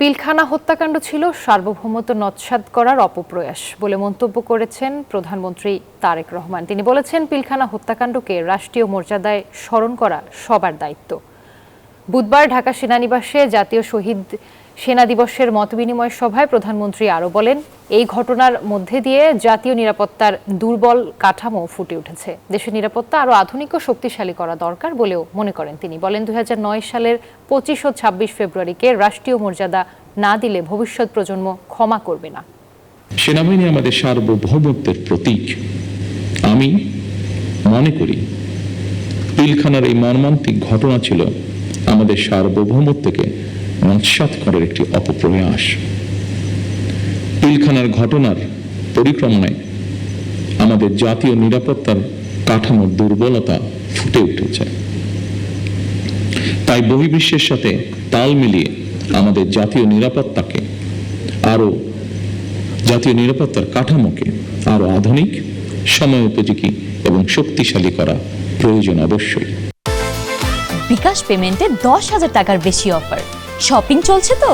পিলখানা হত্যাকাণ্ড ছিল সার্বভৌমত্ব নস্যাৎ করার অপপ্রয়াস বলে মন্তব্য করেছেন প্রধানমন্ত্রী তারেক রহমান। তিনি বলেছেন, পিলখানা হত্যাকাণ্ডকে রাষ্ট্রীয় মর্যাদায় স্মরণ করা সবার দায়িত্ব। বুধবার ঢাকা সেনানিবাসে জাতীয় শহীদ সেনা দিবসের মতবিনিময় সভায় প্রধানমন্ত্রী আরও বলেন, এই ঘটনার মধ্যে দিয়ে জাতীয় নিরাপত্তার দুর্বল কাঠামো ফুটে উঠেছে। দেশের নিরাপত্তা আরও আধুনিক ও শক্তিশালী করা দরকার বলেও মনে করেন তিনি। বলেন, 2009 সালের 25 ও 26 ফেব্রুয়ারিকে রাষ্ট্রীয় মর্যাদা না দিলে ভবিষ্যৎ প্রজন্ম ক্ষমা করবে না। সেনাবাহিনী আমাদের সার্বভৌমত্বের প্রতীক। আমি মনে করি পিলখানার এই মর্মান্তিক ঘটনা ছিল আমাদের সার্বভৌমত্বকে নস্যাৎ করার একটি অপপ্রয়াস। পিলখানার ঘটনার পরিক্রমায় আমাদের জাতীয় নিরাপত্তার কাঠামোর দুর্বলতা ফুটে উঠেছে। তাই বহির্বিশ্বের সাথে তাল মিলিয়ে আমাদের জাতীয় নিরাপত্তার কাঠামোকে আরো আধুনিক, সময়োপযোগী এবং শক্তিশালী করা প্রয়োজন অবশ্যই। বিকাশ পেমেন্টে 10,000 টাকার বেশি অফার। শপিং চলছে তো।